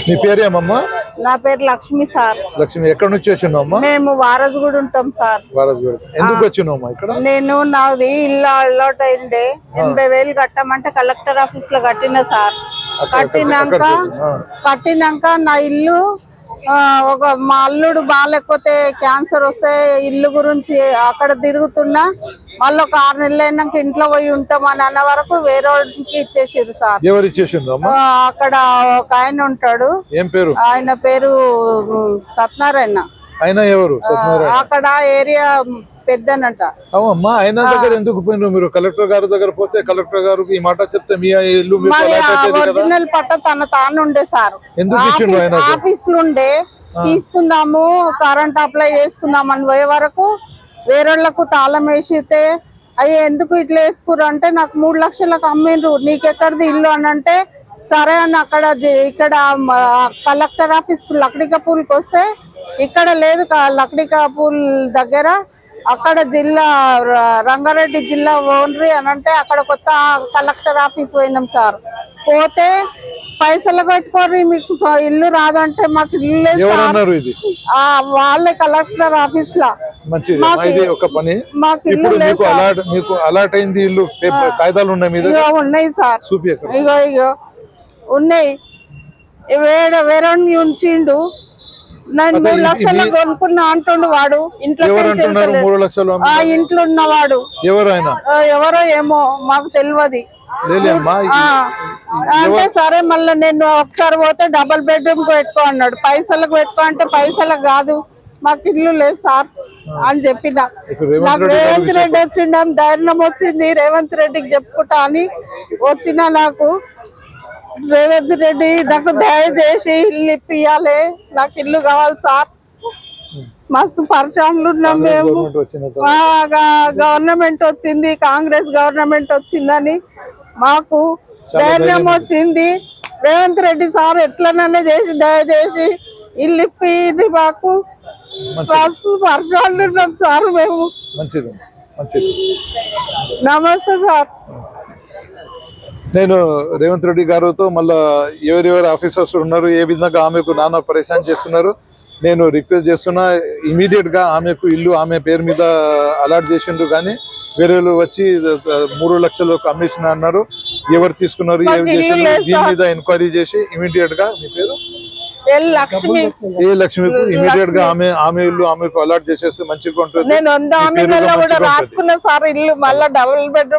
మీ పేరేమమ్మా? నా పేరు లక్ష్మి సార్. లక్ష్మి, ఎక్కడి నుంచి వచ్చినావమ్మా? మేము వారసుగూడ ఉంటాం సార్. వారసుగూడ. ఎందుకు వచ్చినావమ్మా ఇక్కడ? నాది ఇల్లు అలౌట్ అయింది. 80,000 కట్టమంటే కలెక్టర్ ఆఫీస్ లో కట్టిన సార్. కట్టినాక నా ఇల్లు మా అల్లుడు బాగాలేకపోతే క్యాన్సర్ వస్తే ఇల్లు గురించి అక్కడ తిరుగుతున్నా. మళ్ళీ ఒక 6 నెలలు అయినాక ఇంట్లో పోయి ఉంటాం అని అన్న వరకు వేరే వాళ్ళకి ఇచ్చేసారు సార్. ఎవరు ఇచ్చేసిండ్రు? అక్కడ ఒక ఆయన ఉంటాడు. ఏం పేరు? ఆయన పేరు సత్యనారాయణ. ఆయన ఎవరు? అక్కడ ఏరియా పెద్దనంట. అవునమ్మా, ఆయన దగ్గర ఎందుకు పోయినారు మీరు? కలెక్టర్ గారి దగ్గర పోతే కలెక్టర్ గారికి ఈ మాట చెప్తే మీ ఇల్లు ఒరిజినల్ పట్ట తానుండే సార్. ఎందుకు ఆఫీస్ లో ఉండే తీసుకుందాము, కరెంట్ అప్లై చేసుకుందాం అని పోయే వరకు వేరేళ్లకు తాళం వేసితే అయ్యే ఎందుకు ఇట్లా వేసుకురు అంటే నాకు 3 లక్షలకు అమ్మిండ్రు, నీకెక్కడిది ఇల్లు అని అంటే సరే అని ఇక్కడ కలెక్టర్ ఆఫీస్ కు లక్డికాపూల్కి వస్తే ఇక్కడ లేదు. లక్డికాపూల్ దగ్గర అక్కడ జిల్లా రంగారెడ్డి జిల్లా ఓనరీ అని అంటే అక్కడ కొత్త కలెక్టర్ ఆఫీస్ పోయినాం సార్. పోతే పైసలు కట్టుకోరి, మీకు ఇల్లు రాదంటే మాకు ఇల్లు లేదు. వాళ్ళే కలెక్టర్ ఆఫీస్ లా. మాకు ఇల్లు లేదు. ఉన్నాయి సార్, ఇగో ఉన్నాయి. వేరే ఉంచిండు. నేను 3 లక్షలు కొనుక్కున్నా అంటుండు వాడు. ఇంట్లో ఇంట్లో ఉన్నవాడు ఎవరో ఏమో మాకు తెలియదు. అంటే సరే మళ్ళీ నేను ఒకసారి పోతే డబుల్ బెడ్రూమ్ కు పెట్టుకో అన్నాడు. పైసలకు పెట్టుకో అంటే పైసలకు కాదు, మాకు ఇల్లు లేదు సార్ అని చెప్పిన. నాకు రేవంత్ రెడ్డి వచ్చిండని ధైర్యం వచ్చింది. రేవంత్ రెడ్డికి చెప్పుకుంటా అని వచ్చిన. నాకు రేవంత్ రెడ్డి నాకు దయచేసి ఇల్లు ఇప్పియాలి, నాకు ఇల్లు కావాలి సార్. మస్తు పరిచయాలు ఉన్నాం మేము. గవర్నమెంట్ వచ్చింది, కాంగ్రెస్ గవర్నమెంట్ వచ్చిందని మాకు ధైర్యం వచ్చింది. రేవంత్ రెడ్డి సార్ ఎట్లనన్నా చేసి దయచేసి ఇల్లు ఇప్పి మాకు మస్తు పరిచయాలు ఉన్నాం సార్ మేము. నమస్తే సార్. నేను రేవంత్ రెడ్డి గారితో మళ్ళా ఎవరెవరు ఆఫీసర్స్ ఉన్నారు, ఏ విధంగా ఆమెకు నానా పరేషాన్ చేస్తున్నారు, నేను రిక్వెస్ట్ చేస్తున్నా ఇమీడియట్ గా ఆమెకు ఇల్లు ఆమె పేరు మీద అలాట్ చేసిండ్రు. కానీ వేరే వచ్చి 3 లక్షలు కమిషన్ అన్నారు. ఎవరు తీసుకున్నారు, ఏం చేసిండ్రు, దీని మీద ఎంక్వైరీ చేసి ఇమీడియట్ గా మీ పేరు లక్ష్మికు ఇమీడియట్ గా ఆమె ఇల్లు ఆమెకు అలాట్ చేసేస్తే మంచిగా ఉంటుంది. నేను రాసుకున్నా సార్ ఇల్లు. మళ్ళీ డబుల్ బెడ్రూమ్